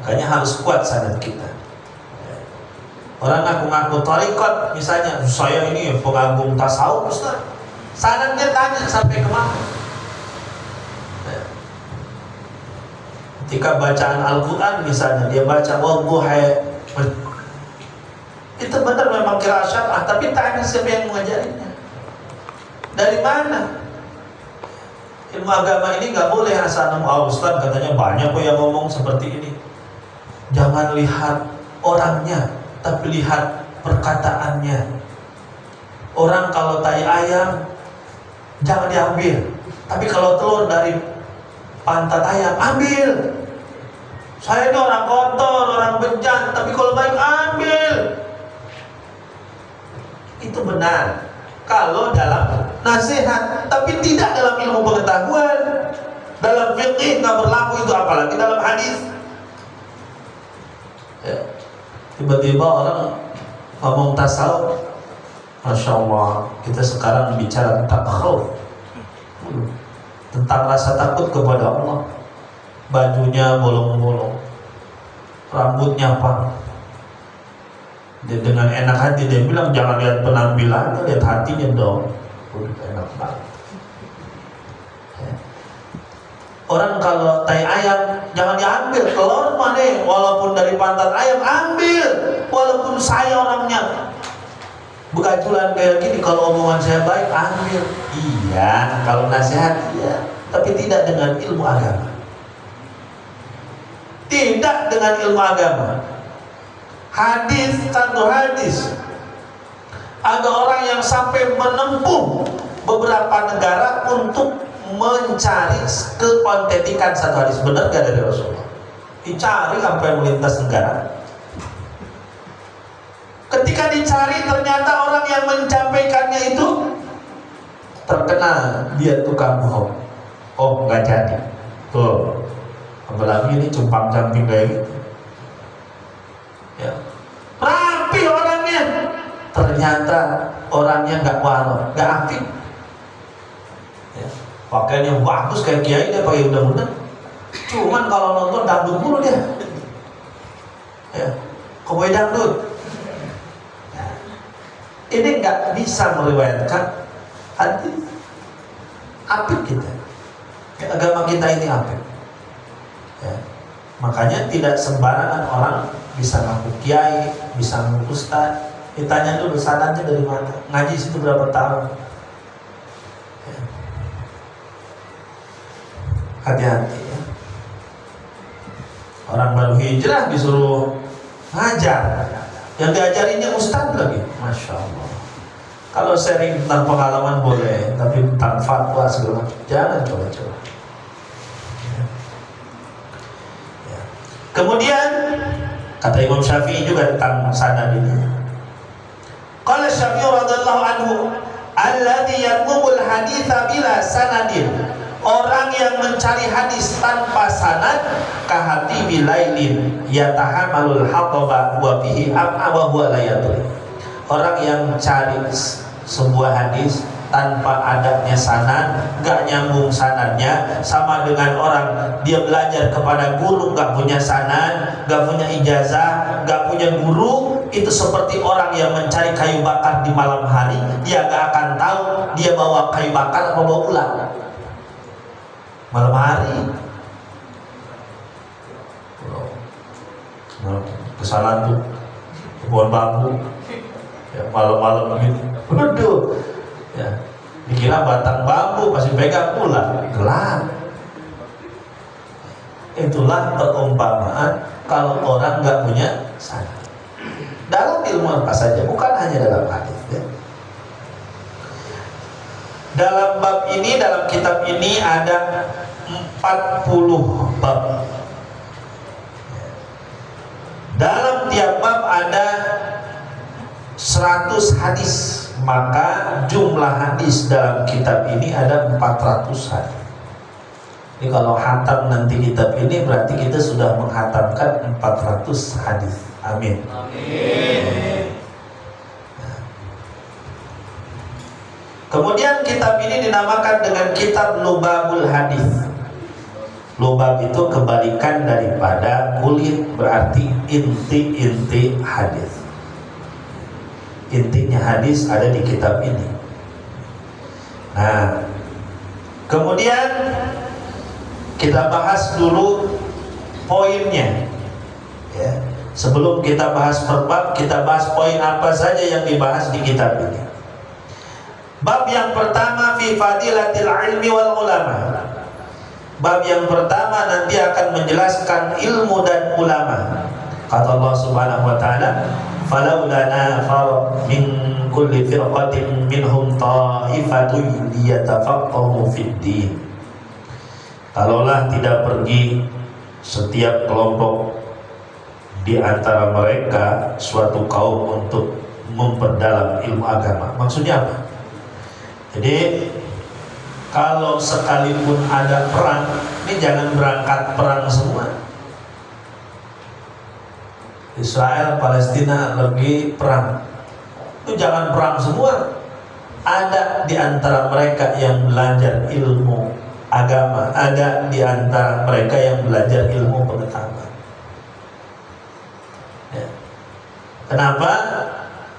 Makanya harus kuat sanad kita. Orang ngaku-ngaku thariqat misalnya, saya ini pengagum tasawuf Ustaz. Sanadnya tanya sampai kemana? Ketika bacaan Al-Quran misalnya, dia baca wadduha, itu benar memang qiraah syar'ah, tapi tanya siapa yang mengajarinya, dari mana? Ilmu agama ini nggak boleh asal nemu Ustaz katanya banyak kok yang ngomong seperti ini. Jangan lihat orangnya, tapi lihat perkataannya. Orang kalau tai ayam jangan diambil, tapi kalau telur dari pantat ayam ambil. Saya ini orang kotor, orang bejat, tapi kalau baik ambil. Itu benar kalau dalam nasihat, tapi tidak dalam ilmu pengetahuan. Dalam fikih nggak berlaku itu, apalagi dalam hadis. Ya. Tiba-tiba orang ngomong tasawuf, Masya Allah, kita sekarang bicara tentang khauf, tentang rasa takut kepada Allah. Bajunya bolong-bolong, rambutnya pang. Dia dengan enak hati dia bilang jangan lihat penampilannya, lihat hatinya dong. Enak banget. Orang kalau tai ayam jangan diambil, telur mana walaupun dari pantat ayam ambil, walaupun saya orangnya begajulan kayak gini, kalau omongan saya baik ambil. Iya, kalau nasihat iya, tapi tidak dengan ilmu agama. Tidak dengan ilmu agama. Hadis, satu hadis, ada orang yang sampai menempuh beberapa negara untuk mencari keautentikan satu hadis. Benar gak dari Rasulullah? Dicari sampai melintas negara. Ketika dicari ternyata orang yang menyampaikannya itu terkenal dia tukang bohong. Oh nggak jadi. Tuh, apalagi ini cumpang camping kayak gitu. Ya, rapi orangnya. Ternyata orangnya nggak waro, nggak apik. Ya, pakaiannya bagus kayak kiai, dia pakai undang-undang. Cuman kalau nonton dangdut mulu dia. Ya, koboi dangdut. Ini nggak bisa meriwayatkan hadis. Apik kita, agama kita ini apik. Ya. Makanya tidak sembarangan orang bisa ngaku kiai, bisa ngaku ustaz. Ditanya dulu sanadnya dari mana, ngaji situ berapa tahun. Ya. Hati-hati ya. Orang baru hijrah disuruh ngajar, yang diajarinya ustaz lagi. Masya Allah. Kalau sharing tentang pengalaman boleh, tapi tentang fatwa segala macam jangan coba-coba. Ya. Kemudian kata Imam Syafi'i juga tentang sanad ini. Qala Syafi'i radhiyallahu anhu, alladzi yatlubul haditsa bila sanadin. Orang yang mencari hadis tanpa sanad kahati bilailin yatahamalul hataba wa bihi ab'a wa huwa la yadri. Orang yang cari sebuah hadis tanpa adanya sanad, gak nyambung sanadnya, sama dengan orang dia belajar kepada guru gak punya sanad, gak punya ijazah, gak punya guru. Itu seperti orang yang mencari kayu bakar di malam hari, dia gak akan tahu dia bawa kayu bakar atau bawa ulang malam hari. Kesalahan tuh pohon bambu ya, malam-malam begitu, waduh ya, dikira batang bambu pasti pegang pula, gelap. Itulah perumpamaan kalau orang nggak punya sanad dalam ilmu apa saja, bukan hanya dalam hadis ya. Dalam bab ini, dalam kitab ini ada 40 bab. Dalam tiap bab ada 100 hadis, maka jumlah hadis dalam kitab ini ada 400 hadis. Jadi kalau hatam nanti kitab ini berarti kita sudah menghatamkan 400 hadis. Amin. Amin. Kemudian kitab ini dinamakan dengan kitab Lubabul Hadis. Lubab itu kebalikan daripada kulit, berarti inti-inti hadis. Intinya hadis ada di kitab ini. Nah, kemudian kita bahas dulu poinnya. Ya. Sebelum kita bahas per bab, kita bahas poin apa saja yang dibahas di kitab ini. Bab yang pertama fi fadilatil ilmi wal ulama. Bab yang pertama nanti akan menjelaskan ilmu dan ulama. Kata Allah Subhanahu wa taala, "Falaula nafar min kulli firqatin minhum ta'ifatun liyatafaqahu fid din." Kalaulah tidak pergi setiap kelompok di antara mereka suatu kaum untuk memperdalam ilmu agama. Maksudnya apa? Jadi kalau sekalipun ada perang, ini jangan berangkat perang semua. Israel, Palestina lagi perang, itu jangan perang semua. Ada di antara mereka yang belajar ilmu agama, ada di antara mereka yang belajar ilmu pengetahuan. Ya. Kenapa?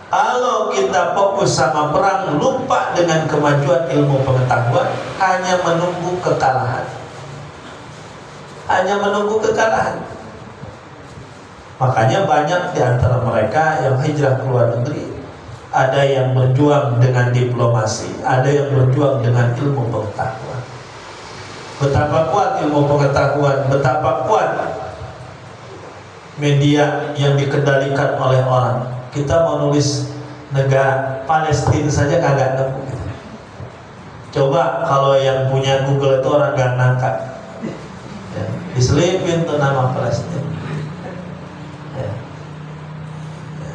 Kalau kita fokus sama perang, lupa dengan kemajuan ilmu pengetahuan, hanya menunggu kekalahan. Hanya menunggu kekalahan. Makanya banyak di antara mereka yang hijrah ke luar negeri. Ada yang berjuang dengan diplomasi, ada yang berjuang dengan ilmu pengetahuan. Betapa kuat ilmu pengetahuan, betapa kuat media yang dikendalikan oleh orang. Kita mau nulis negara Palestina saja kagak nemu. Coba kalau yang punya Google itu orang gak nangka, ya, diselipin tuh nama Palestina. Ya. Ya.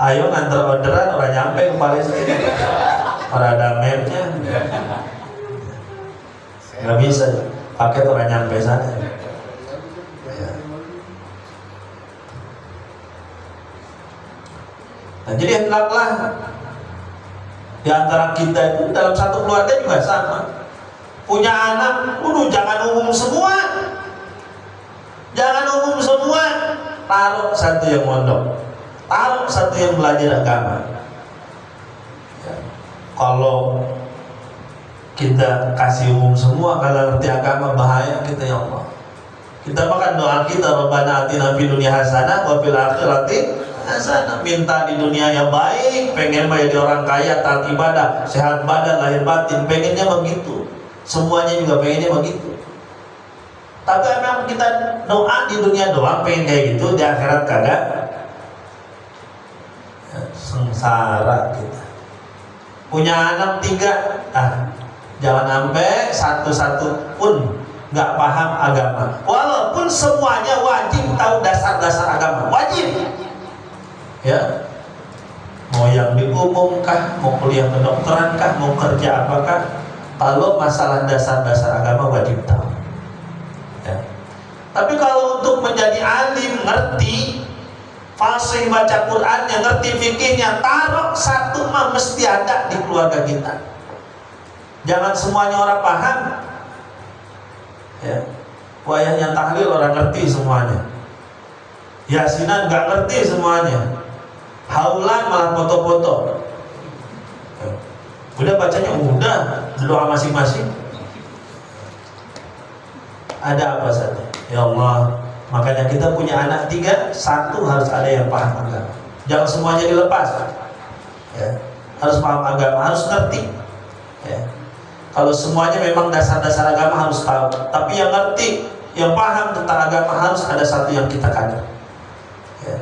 Ayo nganter orderan orang nyampe ke Palestina, orang ada mapnya, nggak bisa paket orang nyampe sana. Nah, jadi hendaklah di antara kita itu dalam satu keluarga juga sama. Punya anak, jangan umum semua. Jangan umum semua. Taruh satu yang mondok, taruh satu yang belajar agama. Ya. Kalau kita kasih umum semua, kalau ngerti agama bahaya kita, ya Allah. Kita makan doa kita, Rabbana atina fid dunya hasanah wa fil akhirati hasanah. Minta di dunia yang baik, pengen menjadi orang kaya, taat ibadah, sehat badan, lahir batin, pengennya begitu. Semuanya juga pengennya begitu. Tapi memang kita doa di dunia doang pengen kayak gitu, di akhirat kagak. Ya, sengsara kita. Punya anak 3, jangan sampai satu-satu pun nggak paham agama. Walaupun semuanya wajib tahu dasar-dasar agama, wajib. Ya, mau yang di umum kah, mau kuliah kedokteran kah, mau kerja apakah, kalau masalah dasar-dasar agama wajib tahu. Ya. Tapi kalau untuk menjadi alim, ngerti fasih baca Qurannya, ngerti fikihnya, taruh satu mah mesti ada di keluarga kita. Jangan semuanya orang paham. Ya, wayahnya tahlil orang ngerti semuanya, yasinan nggak ngerti semuanya, haulan malah foto-foto. Ya. Udah bacanya udah doa masing-masing. Ada apa saja? Ya Allah, makanya kita punya anak 3, satu harus ada yang paham agama. Jangan semuanya dilepas. Ya. Harus paham agama, harus ngerti. Ya. Kalau semuanya memang dasar-dasar agama harus tahu, tapi yang ngerti, yang paham tentang agama harus ada satu yang kita kader. Ya.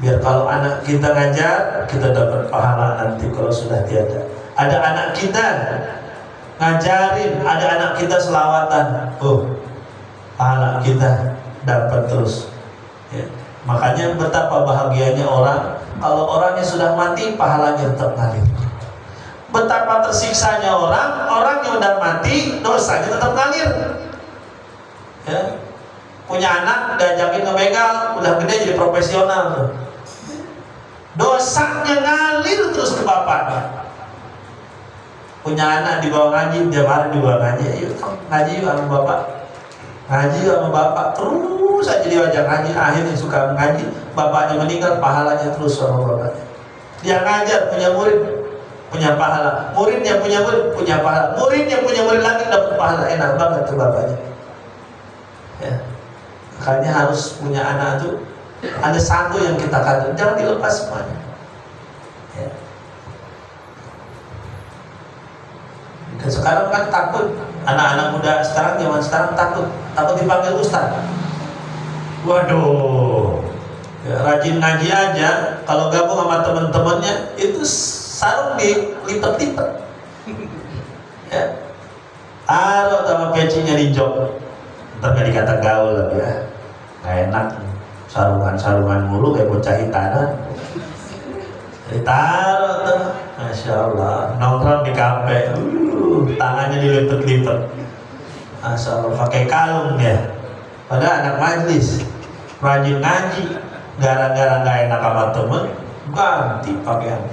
Biar kalau anak kita ngajar, kita dapat pahala nanti kalau sudah tiada. Ada anak kita ngajarin, ada anak kita selawatan, pahala kita dapat terus. Ya. Makanya betapa bahagianya orang kalau orangnya sudah mati, pahalanya tetap ngalir. Betapa tersiksanya orang yang udah mati, dosanya tetap ngalir. Ya. Punya anak, diajakin ngebegal, udah gede jadi profesional tuh. Dosanya ngalir terus ke bapaknya. Punya anak dibawa ngaji, dia marah dibawa ngaji, yuk ngaji yuk sama bapak. Ngaji sama bapak terus aja diajak ngaji, akhirnya suka ngaji, bapaknya meninggal, pahalanya terus sama bapaknya. Dia ngajar punya murid, punya pahala, murid yang punya murid punya pahala, murid yang punya murid lagi dapat pahala. Enak banget tuh bapaknya ya. Makanya harus punya anak tuh ada satu yang kita kandung, jangan dilepas semuanya ya. Dan sekarang kan takut, anak-anak muda sekarang, zaman sekarang takut dipanggil ustaz. Waduh ya, rajin ngaji aja kalau gabung sama teman-temannya itu sarung dilipat-lipat ya. Taruh sama pecinya di jok, ntar gak dikata gaul lagi ya, gak enak sarungan mulu kayak bocah hitanan. Ditaruh tuh, Masya Allah, nongkrong di kafe, tangannya dilipat-lipat, Masya Allah, pakai kalung dia. Padahal anak majlis, rajin ngaji, gara-gara gak enak sama temen, ganti pakaian.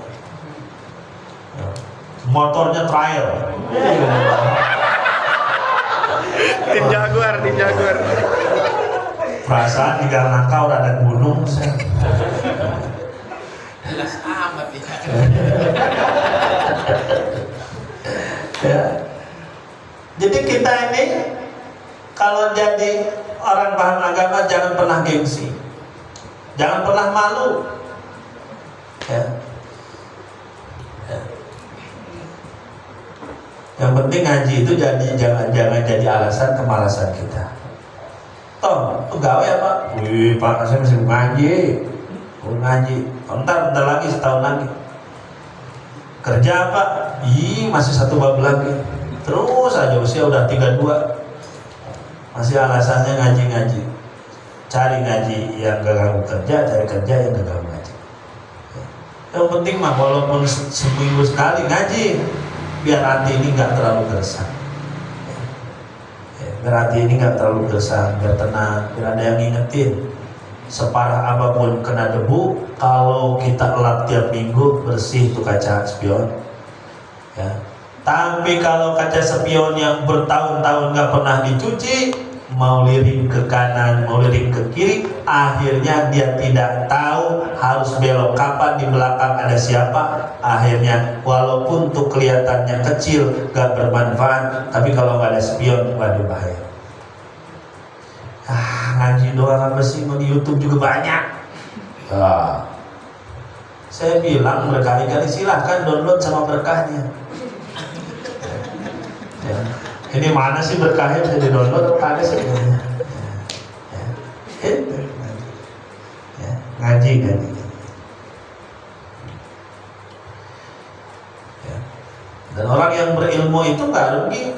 Motornya trial. Tim Jaguar. Perasaan di Garnaka udah ada gunung. Jelas amat ya. Jadi kita ini kalau jadi orang paham agama jangan pernah gengsi, jangan pernah malu ya. Ya. Yang penting ngaji itu jangan jadi alasan kemalasan kita. Toh pegawai apa? Wih Pak, saya masih ngaji. Ngaji, bentar lagi, setahun lagi. Kerja apa? Ih, masih 1 bab lagi. Terus aja usia udah 32, masih alasannya ngaji. Cari ngaji yang gak ganggu kerja, cari kerja yang gak ganggu ngaji. Yang penting mah walaupun seminggu sekali ngaji, biar hati ini gak terlalu gersang. Biar hati ini gak terlalu gersang, biar tenang, biar ada yang ngingetin. Separah apapun kena debu, kalau kita elap tiap minggu bersih tuh kaca spion ya. Tapi kalau kaca spion yang bertahun-tahun gak pernah dicuci, mau lirik ke kanan, mau lirik ke kiri, akhirnya dia tidak tahu harus belok kapan, di belakang ada siapa. Akhirnya walaupun tuh kelihatannya kecil, gak bermanfaat, tapi kalau gak ada spion, waduh bahaya. Ngaji doang apa sih, di YouTube juga banyak. Saya bilang berkali-kali silahkan download sama berkahnya ya. Ini mana sih berkahnya bisa di download atau ada sih ya. Ngaji ya. Dan orang yang berilmu itu gak rugi,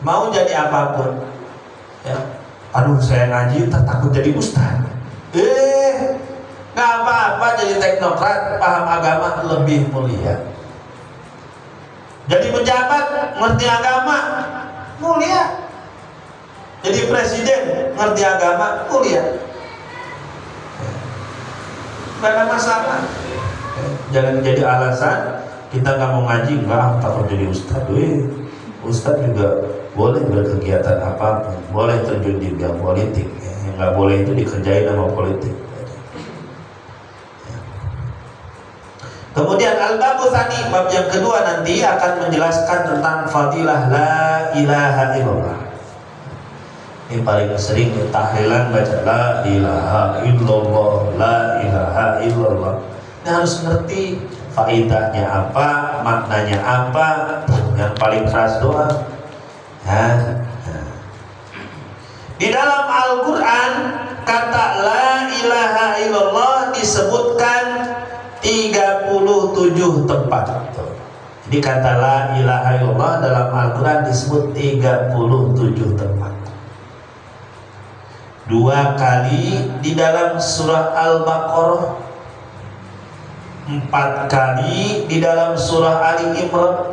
mau jadi apapun ya. Aduh saya ngaji takut jadi ustaz. Gak apa-apa jadi teknokrat, paham agama lebih mulia. Jadi pejabat ngerti agama mulia. Jadi presiden ngerti agama mulia. Gak ada masalah. Jangan jadi alasan kita gak mau ngaji, enggak takut jadi ustaz. Ustaz juga boleh berkegiatan apapun, boleh terjun di bidang politik ya. Yang nggak boleh itu dikerjain sama politik ya. Kemudian al-babu tsani, bab yang kedua nanti akan menjelaskan tentang fadilah la ilaha illallah. Ini paling sering tahlilan baca la ilaha illallah, la ilaha illallah. Ini harus ngerti faedahnya apa, maknanya apa. Yang paling keras doang. Di dalam Al-Quran kata la ilaha illallah disebutkan 37 tempat. Jadi kata la ilaha illallah dalam Al-Quran disebut 37 tempat. 2 kali di dalam surah Al-Baqarah, 4 kali di dalam surah Ali Imran,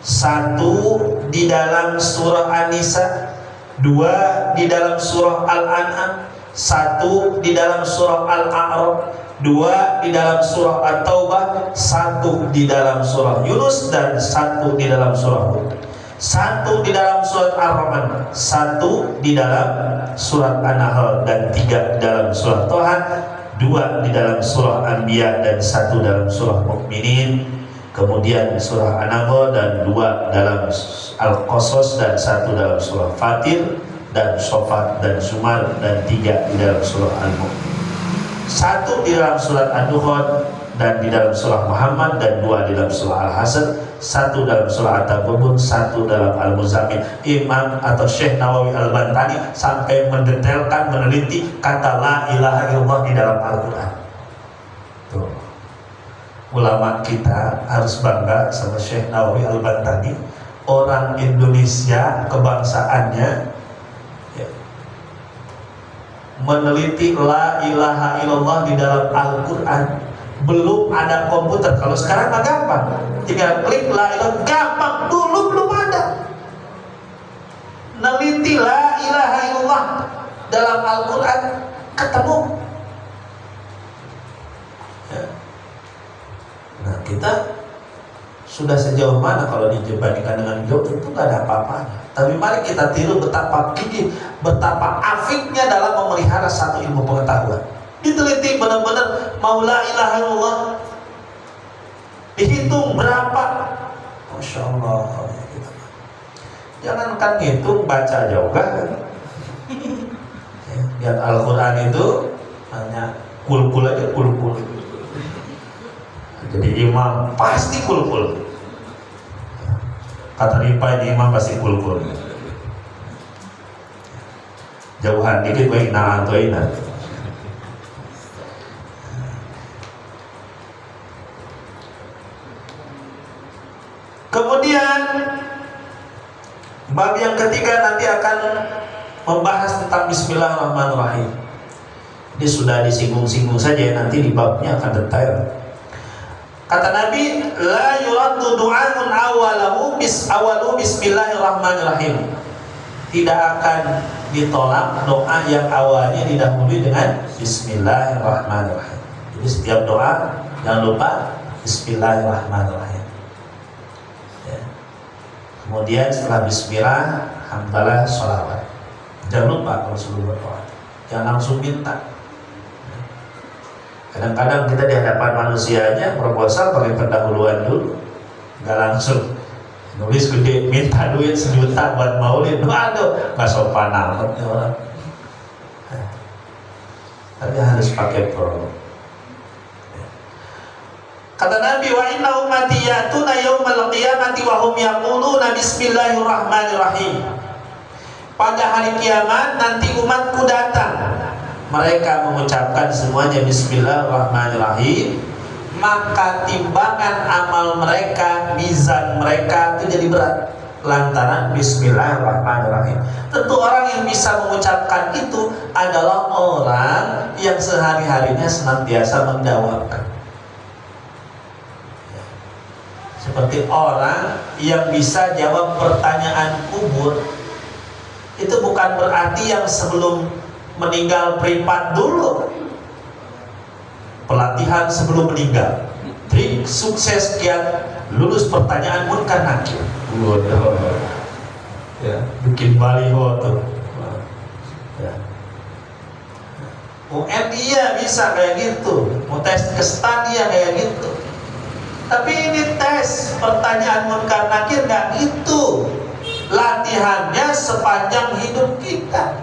1 di dalam surah An-Nisa, 2 di dalam surah Al-An'am, 1 di dalam surah Al-A'raf, 2 di dalam surah At-Taubah, 1 di dalam surah Yunus, dan 1 di dalam surah Hud. 1 di dalam surat Ar-Rahman, 1 di dalam surat An-Nahl, dan 3 di dalam surat Toha, 2 di dalam surah Anbiya, dan 1 dalam surah Mukminin, kemudian surah An-Nahl, dan 2 dalam Al-Qasas, dan 1 dalam surah Fatir, dan Shofat, dan Zumar, dan 3 di dalam surah Al-Mu'min, 1 di dalam surat Ad-Dukhan, dan di dalam surah Muhammad, dan 2 di dalam surah Al-Hasr, 1 dalam surah At-Tabun, 1 dalam Al-Muzammil. Imam atau Syekh Nawawi Al-Bantani sampai mendetailkan, meneliti kata la ilaha illallah di dalam Al-Quran. Tuh. Ulama kita harus bangga sama Syekh Nawawi Al-Bantani, orang Indonesia kebangsaannya ya, meneliti la ilaha illallah di dalam Al-Quran. Belum ada komputer. Kalau sekarang mah gampang, tinggal klik la ilaha, gampang. Dulu belum ada. Neliti la ilaha illallah dalam Al-Quran, ketemu ya. Nah, kita sudah sejauh mana kalau dibandingkan dengan jauh, itu nggak ada apa-apanya. Tapi mari kita tiru betapa gigih, betapa afiknya dalam memelihara satu ilmu pengetahuan. Diteliti benar-benar, mau la ilaha illallah dihitung berapa, Masya Allah. Jangankan ngitung, baca juga. Lihat Al-Quran itu hanya kul-kul aja, kul-kul. Jadi imam pasti kul-kul. Kata Ripa ini imam pasti kul-kul. Jauhan dikit baik na atau ina. Kemudian bab yang ketiga nanti akan membahas tentang Bismillahirrahmanirrahim. Ini sudah disinggung-singgung saja, nanti di babnya akan detail. Kata Nabi, la yuraddu du'aun awalu bismillahirrahmanirrahim. Tidak akan ditolak doa yang awalnya didahului dengan Bismillahirrahmanirrahim. Jadi setiap doa jangan lupa Bismillahirrahmanirrahim. Ya. Kemudian setelah Bismillah, hamdalah, sholawat. Jangan lupa kalau sebelum berdoa, jangan langsung minta. Kadang-kadang kita di hadapan manusianya proposal pakai pendahuluan dulu, nggak langsung nulis gede, minta duit 1 juta buat maulid. Waduh, nggak sopan amat ya orang. Tapi harus pakai pro. Kata Nabi, wa inna ummati ya'tuna yaumal qiyamati wa hum yaquluna bismillahirrahmanirrahim. Pada hari kiamat nanti umatku datang, mereka mengucapkan semuanya Bismillahirrahmanirrahim, maka timbangan amal mereka, mizan mereka itu jadi berat lantaran Bismillahirrahmanirrahim. Tentu orang yang bisa mengucapkan itu adalah orang yang sehari-harinya senantiasa menjawabkan. Seperti orang yang bisa jawab pertanyaan kubur, itu bukan berarti yang sebelum meninggal privat dulu, pelatihan sebelum meninggal, trik sukses kian lulus pertanyaan munkar nakir, ya, bikin baliho tuh, ya. UN iya bisa kayak gitu, mau tes kestan iya kayak gitu, tapi ini tes pertanyaan munkar nakir nggak gitu, latihannya sepanjang hidup kita.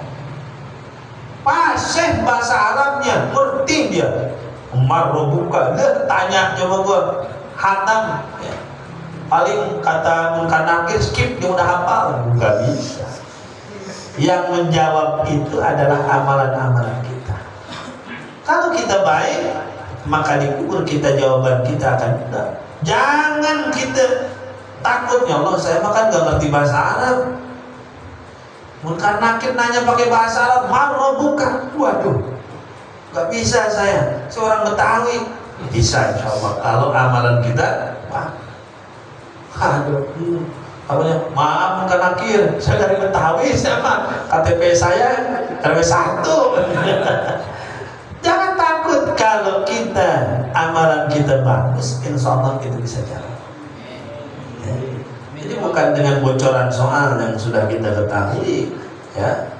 Fasih bahasa Arabnya, ngerti dia. Umar robuka, dia tanya coba gua, hatam ya. Paling kata munkar nakir skip, dia udah hafal. Gak bisa. Yang menjawab itu adalah amalan-amalan kita. Kalau kita baik, maka di kubur kita jawaban kita akan benar. Jangan kita takut, ya Allah saya makan gak ngerti bahasa Arab. Munkar nakir nanya pakai bahasa Arab, marro bukan, waduh, nggak bisa saya, seorang Betawi. Bisa insya Allah kalau amalan kita, wah, aduh, apanya, maaf munkar nakir, saya dari Betawi, saya mah KTP saya RW 1. Jangan takut kalau amalan kita bagus, insya Allah kita bisa jalan. Ya. Jadi Jadi bukan dengan bocoran soal yang sudah kita ketahui, ya.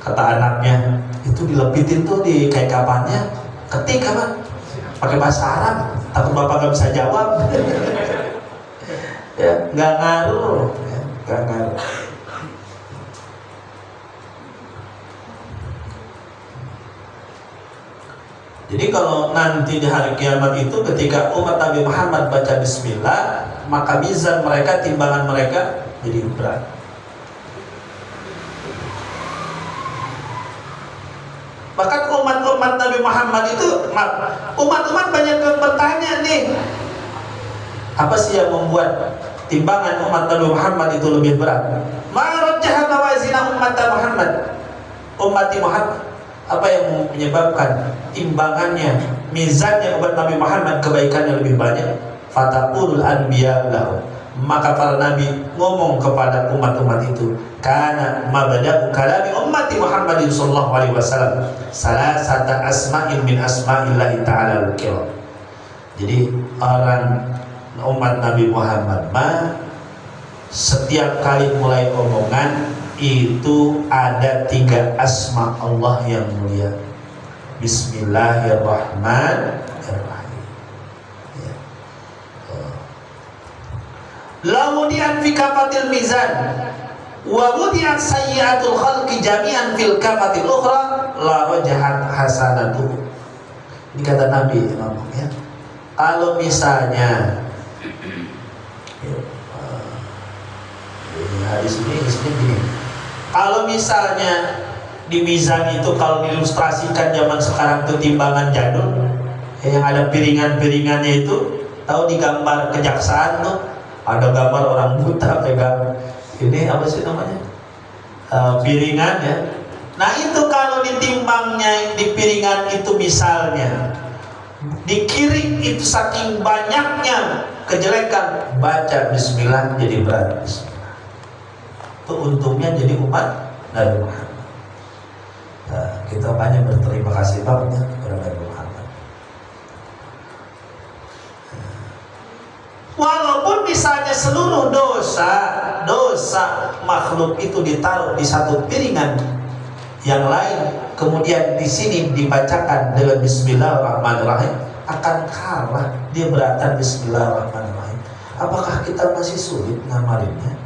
Kata anaknya, itu dilepitin tuh di kayak kapannya, ketik apa? Pakai bahasa Arab, takut bapak gak bisa jawab. Ya, nggak ngaruh, ya, nggak ngaruh. Jadi kalau nanti di hari kiamat itu ketika umat Nabi Muhammad baca bismillah, maka mizan mereka, timbangan mereka jadi berat. Bahkan umat-umat Nabi Muhammad itu, umat-umat banyak yang bertanya nih, apa sih yang membuat timbangan umat Nabi Muhammad itu lebih berat? Ma rajjaha mawazina umat Muhammad, umat Muhammad. Apa yang menyebabkan timbangannya, mizannya umat Nabi Muhammad kebaikannya lebih banyak? Fataqulul anbiya lahu, maka para nabi ngomong kepada umat-umat itu, kana mabda'u kalami ummati Muhammadin sallallahu alaihi wasallam salasata asma'in min asma'illahi ta'ala al-kiram. Jadi orang umat Nabi Muhammad setiap kali mulai omongan itu ada 3 asma Allah yang mulia. Bismillahirrahmanirrahim. Ya. La wudi'an fi kafatil mizan wa wudi'at sayyi'atul khalqi jami'an fil kafatil ukhra la rajahat hasanatuh. Ini kata Nabi, ya. Kalau misalnya hadis ini gini, kalau misalnya di mizan itu kalau diilustrasikan zaman sekarang itu timbangan jadul, yang ada piringan-piringannya itu, tahu di gambar kejaksaan tuh ada gambar orang buta pegang ini apa sih namanya, piringan ya. Nah itu kalau ditimbangnya di piringan itu misalnya di kiri itu saking banyaknya kejelekan, baca bismillah jadi berat. Itu untungnya jadi umat Nabi Muhammad. Nah, kita banyak berterima kasih banget kepada Nabi Muhammad. Walaupun misalnya seluruh dosa makhluk itu ditaruh di satu piringan yang lain, kemudian di sini dibacakan dengan Bismillahirrahmanirrahim, akan kalah dia beratan Bismillahirrahmanirrahim. Apakah kita masih sulit ngamalinnya?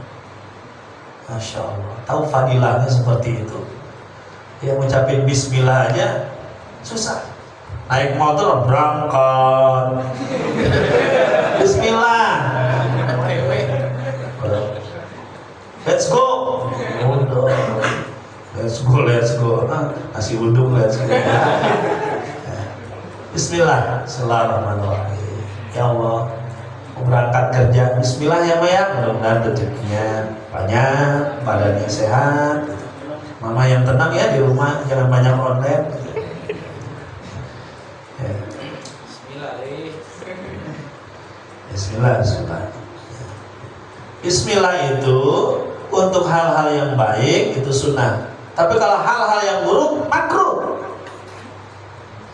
Masya Allah, tahu fadilahnya seperti itu. Yang ngucapin bismillah aja susah. Naik motor berangkat bismillah, let's go, let's go, kasih udung, let's go. Bismillah, Bismillahirrahmanirrahim. Ya Allah, mau berangkat kerja, bismillah ya Maya, mudah-mudahan rezekinya banyak, badannya sehat. Mama yang tenang ya di rumah, jangan banyak online. Ya. Bismillah, Bismillah. Bismillah itu untuk hal-hal yang baik itu sunnah. Tapi kalau hal-hal yang buruk makruh.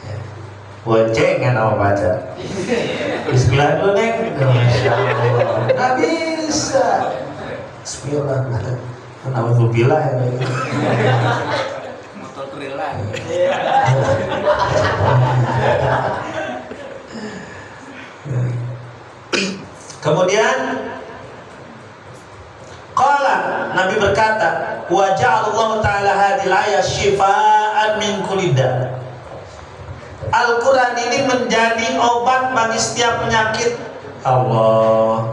Ya. Boncengan apa baca? Bismillah dulu neng. Nggak bisa. Bismillah. Alhamdulillah ya. Motor kerilan. Kemudian qala, Nabi berkata, wa ja'alallahu ta'ala hadhil ayat syifaan min kulli da'. Al-Quran ini menjadi obat bagi setiap penyakit. Allah,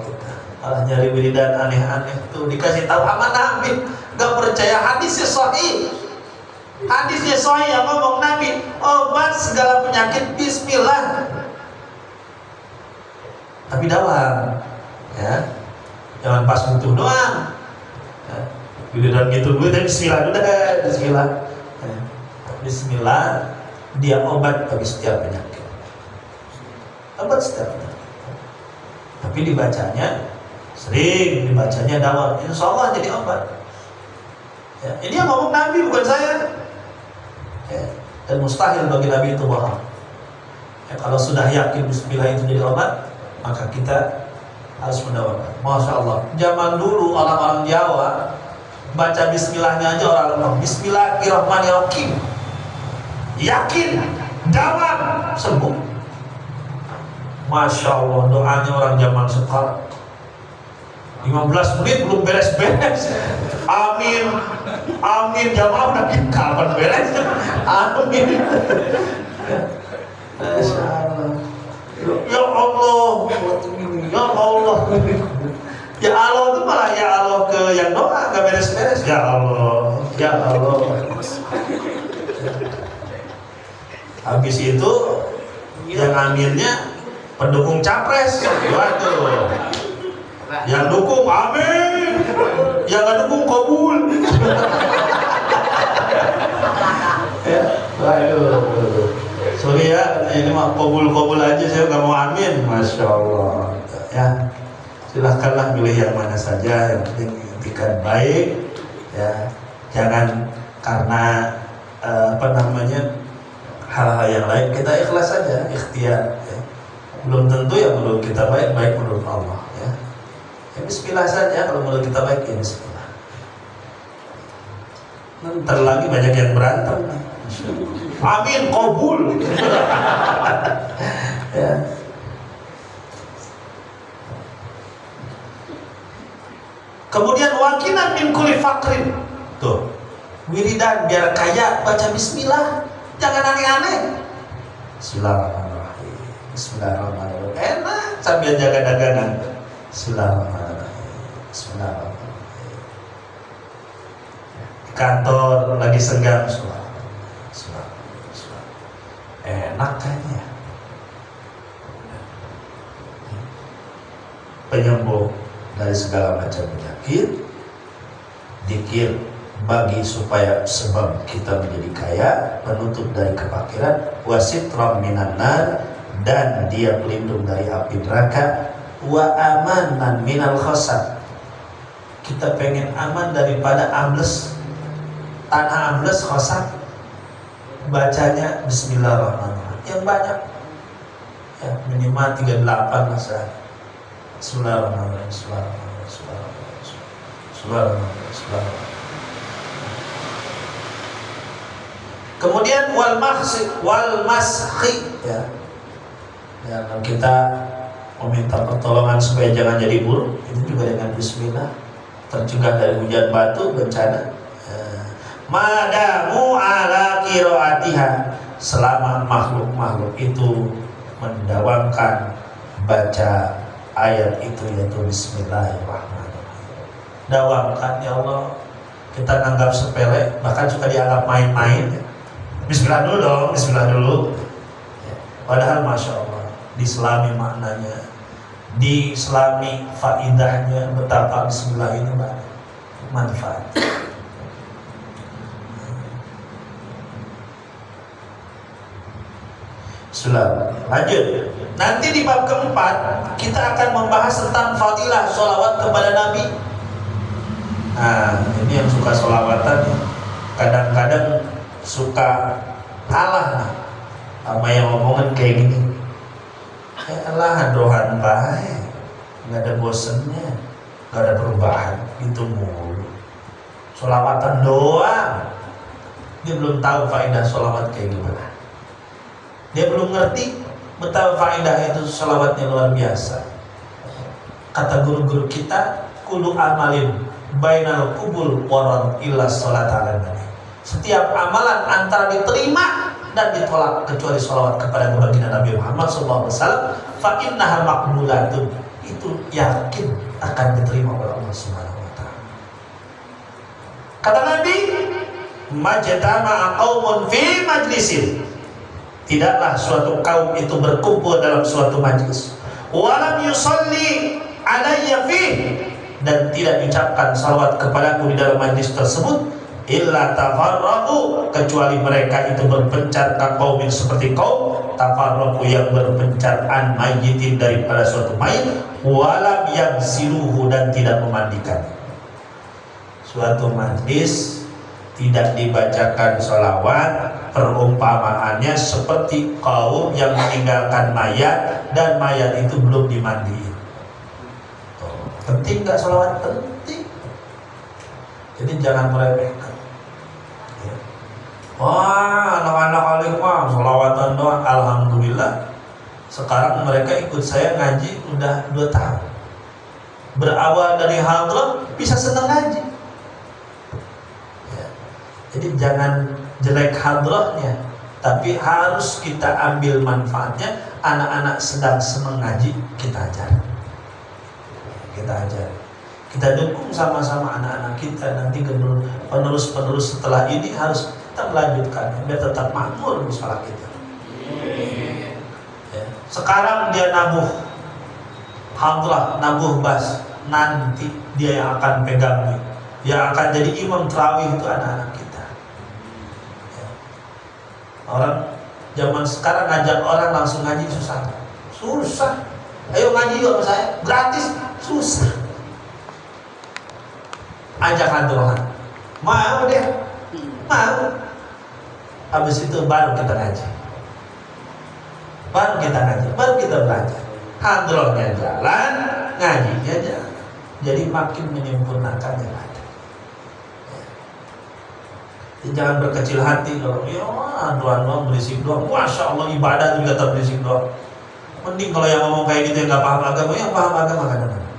malah nyari wiridan aneh-aneh tuh, dikasih tahu sama Nabi, gak percaya hadisnya sahih. Hadisnya sahih yang ngomong Nabi, obat segala penyakit bismillah. Tapi dalam, ya, jangan pas butuh doang. Ya, wiridan gitu dulu, tapi bismillah udah, bismillah. Ya, bismillah, dia obat bagi setiap penyakit. Obat setiap penyakit. Tapi dibacanya sering, dibacanya dalam, insya Allah jadi obat. Ya, ini yang ngomong Nabi bukan saya. Ya, dan mustahil bagi Nabi itu bohong. Ya, kalau sudah yakin bismillah itu jadi obat, maka kita harus mendoakan. Masya Allah. Zaman dulu orang-orang Jawa baca Bismillahnya aja orang lempeng. Bismillahirrahmanirrahim. Yakin, dawam, sembuh. Masya Allah, doanya orang zaman sekarang 15 menit belum beres-beres. Amin, amin, jamaah udah kapan beres? Amin. Masya Allah. Ya Allah, ya Allah. Ya Allah itu malah ya Allah ke yang doa gak beres-beres. Ya Allah, ya Allah. Habis itu yang aminnya pendukung capres. Waduh. Yang dukung amin, yang gak dukung kabul. Ya, waduh. Sorry ya, ini mah kabul aja, saya gak mau amin. Masya Allah. Ya, silahkanlah pilih yang mana saja, yang penting itikat baik. Ya, jangan karena hal-hal yang lain kita ikhlas saja, ikhtiar. Ya. Belum tentu yang menurut kita baik menurut Allah. Ya. Ya, bismillah saja, kalau menurut kita baik ya bismillah. Ntar lagi banyak yang berantem nih. Amin, kabul. Ya. Kemudian wakilan min kulli faqrin. Tuh. Wiridan biar kaya baca bismillah. Jangan aneh-aneh. Bismillahirrahmanirrahim. Bismillahirrahmanirrahim. Enak sambil jaga dagangan. Bismillahirrahmanirrahim. Bismillahirrahmanirrahim. Di kantor lagi senggang. Enak kayaknya. Penyembuh dari segala macam penyakit. Dzikir bagi supaya sebab kita menjadi kaya, penutup dari kefakiran, wasitram minan nar, dan dia pelindung dari api neraka, wa amanan minal khasad. Kita pengen aman daripada ambles, tanah ambles, khasad. Bacanya bismillahirrahmanirrahim yang banyak ya, minimal 38 lah sehari. Bismillahirrahmanirrahim, bismillahirrahmanirrahim. Kemudian wal mashi ya. Ya, kalau kita meminta pertolongan supaya jangan jadi buruk, itu juga dengan bismillah, tercegah dari hujan batu, bencana. Madamu ala qiraatiha, selama makhluk-makhluk itu mendawamkan baca ayat itu, yaitu bismillahirrahmanirrahim. Dawamkan ya Allah. Kita anggap sepele, bahkan suka dianggap main-main. Bismillah dulu dong, bismillah dulu. Padahal masya Allah, diselami maknanya, diselami faidahnya, betapa bismillah ini manfaat. Bismillah. Lanjut. Nanti di bab keempat kita akan membahas tentang fadilah sholawat kepada Nabi. Nah, ini yang suka sholawatan kadang-kadang suka kalah sama yang ngomongan kayak gini. Ya Allah, dohan baik, nggak ada bosennya, nggak ada perubahan, itu mulu. Sholawatan doang. Dia belum tahu faedah sholawat kayak gimana. Dia belum ngerti betapa faedah itu sholawatnya luar biasa. Kata guru-guru kita, kudu amalin bainal kubul waron illa sholat ala nabi. Setiap amalan antara diterima dan ditolak kecuali sholawat kepada baginda Nabi Muhammad SAW. Fa innaha maqbulatun, itu yakin akan diterima oleh Allah Subhanahu wa taala. Kata Nabi, majtama'a qaumun fi majlisin, tidaklah suatu kaum itu berkumpul dalam suatu majlis, walam yusalli alayya fih, dan tidak diucapkan salawat kepadaku di dalam majlis tersebut, illa tafarraqu, kecuali mereka itu berpencar kaumin seperti kaum tafarraqu yang berpencar an mayyitin daripada suatu mayit, walam yagsiluhu, dan tidak memandikan. Suatu majlis tidak dibacakan sholawat, perumpamaannya seperti kaum yang meninggalkan mayat dan mayat itu belum dimandiin. Penting nggak sholawat? Penting. Jadi jangan meremehkan. Ya. Wah, anak-anak alim mah sholawatan doang. Alhamdulillah. Sekarang mereka ikut saya ngaji udah 2 tahun. Berawal dari hadrah bisa senang ngaji. Ya. Jadi jangan jelek hadrahnya, tapi harus kita ambil manfaatnya. Anak-anak sedang senang ngaji, kita ajar. Kita ajar. Kita dukung sama-sama anak-anak kita. Nanti penerus-penerus setelah ini harus kita melanjutkan biar tetap makmur musola kita. Ya. Sekarang dia nabuh hadrah, nabuh bas. Nanti dia yang akan pegang, yang akan jadi imam tarawih itu anak-anak kita. Ya. Orang zaman sekarang ngajak orang langsung ngaji susah. Ayo ngaji yuk sama saya, gratis, susah. Ajak hadrah, mau deh, mau. Habis itu baru kita ngaji, baru kita belajar. Hadrahnya jalan, ngajinya jalan. Jadi makin menyempurnakan yang ada. Jadi jangan berkecil hati kalau ya doang berisik doang. Masya Allah ibadah juga tak berisik doang. Mending kalau yang ngomong kayak gitu yang nggak paham agama, yang paham agama kadang-kadang.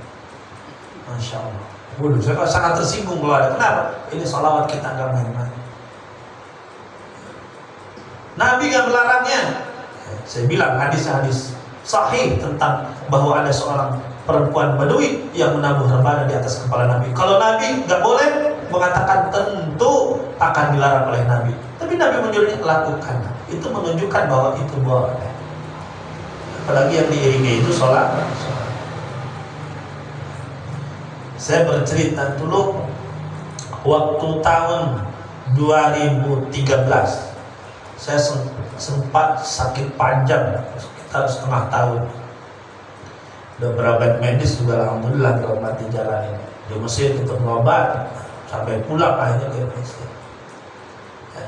Masya Allah. Waduh, saya sangat tersinggung kalau ada. Kenapa? Ini sholawat kita nggak main-main. Nabi nggak melarangnya. Saya bilang hadis sahih tentang bahwa ada seorang perempuan Badui yang menabuh rebana di atas kepala Nabi. Kalau Nabi nggak boleh, mengatakan tentu akan dilarang oleh Nabi. Tapi Nabi menyuruhnya lakukan. Itu menunjukkan bahwa itu boleh. Apalagi yang diiringi itu sholat. Saya bercerita dulu waktu tahun 2013 saya sempat sakit panjang sekitar setengah tahun. Udah berobat medis juga alhamdulillah berobat di jalan ini. Di Mesir kita berobat sampai pulang akhirnya ke Indonesia. Ya.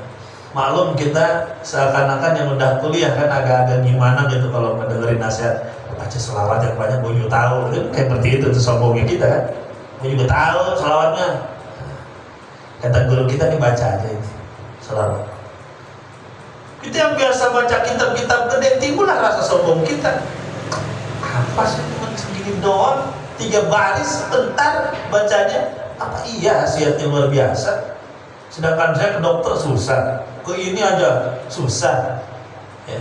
Maklum kita seakan-akan yang udah kuliah kan agak-agak gimana gitu kalau mendengarin nasihat baca selawat yang banyak, gue juga tahu kan? Kayak seperti itu tuh sombongnya kita kan. Gue juga tahu selawatnya. Kata guru kita nih baca aja ini selawat. Kita yang biasa baca kitab-kitab gede, timbullah rasa sombong kita. Apa sih cuma segini doang, 3 baris sebentar bacanya? Apa iya khasiatnya luar biasa? Sedangkan saya ke dokter susah, ke ini aja susah. Ya.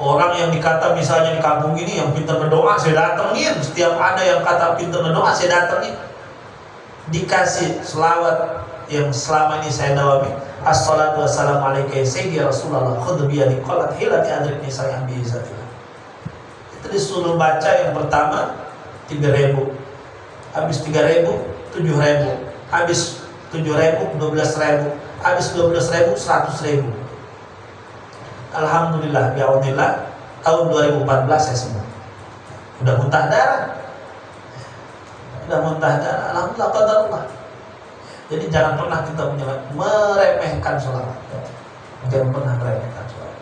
Orang yang dikata misalnya di kampung ini yang pintar berdoa saya datengin. Setiap ada yang kata pintar berdoa saya datengin. Dikasih selawat yang selama ini saya dawami. Assalatu wassalamu alaika ya sayyidi Rasulullah khudh bi yadi qalat hilati adrikni sayang bi izzatillah. Itu disuruh baca yang pertama 3.000, habis 3.000 7.000, habis 7.000 12.000, habis 12.000 100.000. Alhamdulillah bi'aunillah tahun 2014 saya sembuh. Udah muntah darah. Alhamdulillah qadarullah. Jadi jangan pernah kita meremehkan sholawat. Jangan pernah meremehkan sholawat.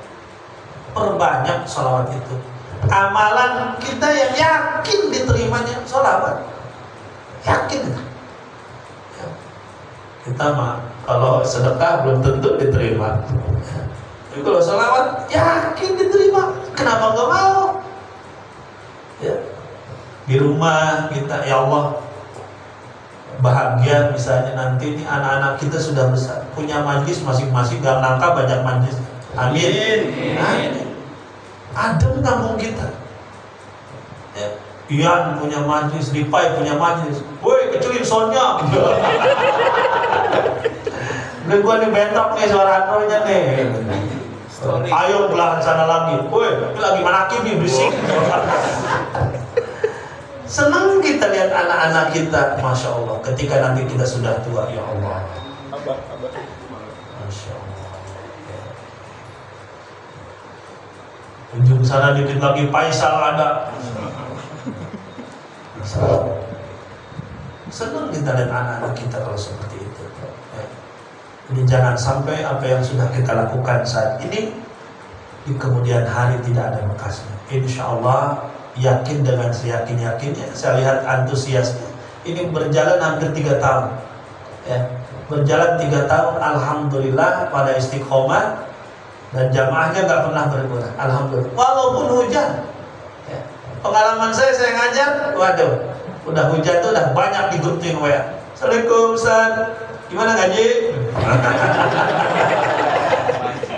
Perbanyak sholawat itu. Amalan kita yang yakin diterimanya sholawat. Yakin itu. Ya. Kita mah kalau sedekah belum tentu diterima. Tapi kalau sholawat yakin diterima. Kenapa nggak mau? Ya. Di rumah kita ya Allah. Bahagia misalnya nanti ini anak-anak kita sudah besar, punya majlis masing-masing, gak nangka banyak majlis. Amin. Amin. Adem kampung kita. Ya. Ian punya majlis, Lipai punya majlis. Woi kecilin soundnya. Udah gua nih bentrok nih suara androidnya nih. Ayo belahan sana lagi. Woi lagi manakim nih berisik. Senang kita lihat anak-anak kita, Masya Allah. Ketika nanti kita sudah tua, ya Allah. Masya Allah. Ujung sana dikit lagi Faisal ada. Senang kita lihat anak-anak kita kalau seperti itu. Jadi jangan sampai apa yang sudah kita lakukan saat ini di kemudian hari tidak ada bekasnya. Insya Allah yakin dengan seyakin-yakinnya. Saya lihat antusiasnya. Ini berjalan hampir 3 tahun. Ya, berjalan 3 tahun, alhamdulillah pada istiqomah dan jamaahnya nggak pernah berkurang. Alhamdulillah. Walaupun hujan. Ya. Pengalaman saya ngajar, waduh, udah hujan tuh udah banyak di grup WA. Assalamualaikum Ustaz, gimana ngaji?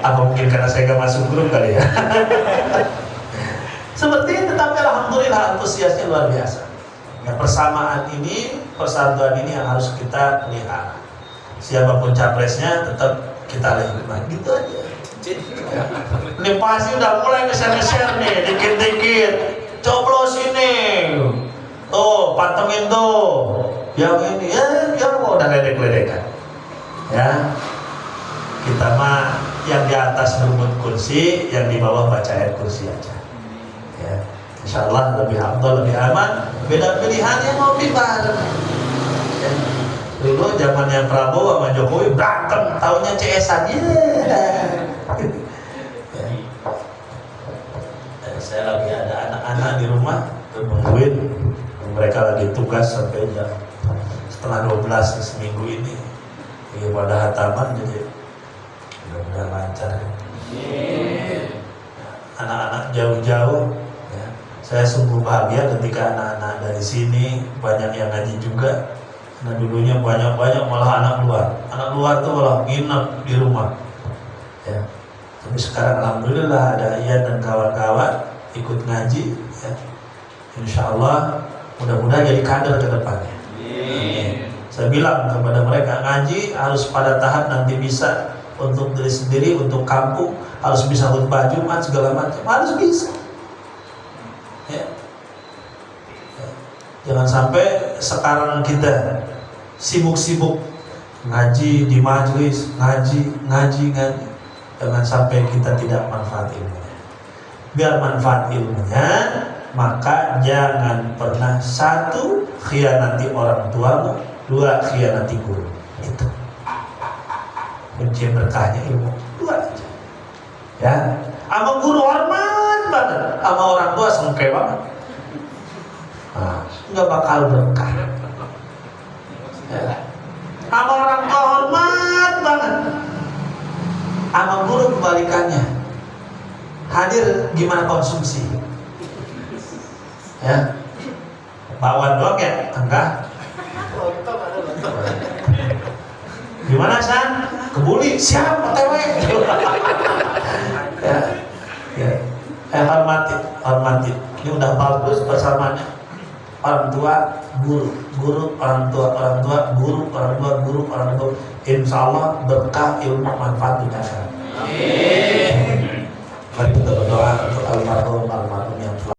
Apa mungkin karena saya nggak masuk grup kali ya? Seperti itu, tapi alhamdulillah antusiasnya luar biasa. Ya, persamaan ini, persatuan ini yang harus kita pelihara. Siapapun capresnya tetap kita lihat gitu aja. Ya. Ini pasti udah mulai nge-share nih, dikit-dikit. Coblos ini, tuh pantengin tuh, yang ini, ya mau udah ledek-ledekan. Ya, kita mah yang di atas berebut kursi, yang di bawah baca ayat kursi aja. Ya, insya Allah lebih afdal, lebih aman. Beda pilihannya mau bareng. Ya. Dulu zamannya Prabowo sama Jokowi berantem, taunya CS-an. Saya lagi ada anak-anak di rumah nungguin, mereka lagi tugas sampai jam setengah 12 seminggu ini. Iya pada hataman, jadi mudah-mudahan lancar. Anak-anak jauh-jauh, ya. Saya sungguh bahagia ketika anak-anak dari sini banyak yang ngaji juga. Karena dulunya banyak malah anak luar tuh malah nginep di rumah. Ya. Tapi sekarang alhamdulillah ada Ian dan kawan-kawan ikut ngaji, ya. Insya Allah mudah-mudahan jadi kader ke depannya. Saya bilang kepada mereka, ngaji harus pada tahap nanti bisa untuk diri sendiri, untuk kampung, harus bisa khutbah Jumat segala macam, harus bisa. Ya. Ya. Jangan sampai sekarang kita sibuk-sibuk ngaji di majelis, ngaji. Jangan sampai kita tidak manfaat ilmunya. Biar manfaat ilmunya, maka jangan pernah 1 khianati orang tuamu, 2 khianati guru. Itu kunci berkahnya ilmu, 2 aja. Ya, sama guru hormat banget, sama orang tua sengke banget. Nah, nggak bakal berkah. Ya. Sama orang tua hormat banget, sama guru kebalikannya. Hadir gimana konsumsi? Ya, bawaan doang ya? Enggak. Gimana San? Kebuli? Siap, OTW. Ya. Hormati. Ini udah bagus persamaannya. Orang tua, guru, orang tua, guru, orang tua. Insya Allah berkah ilmu manfaat di akhirat.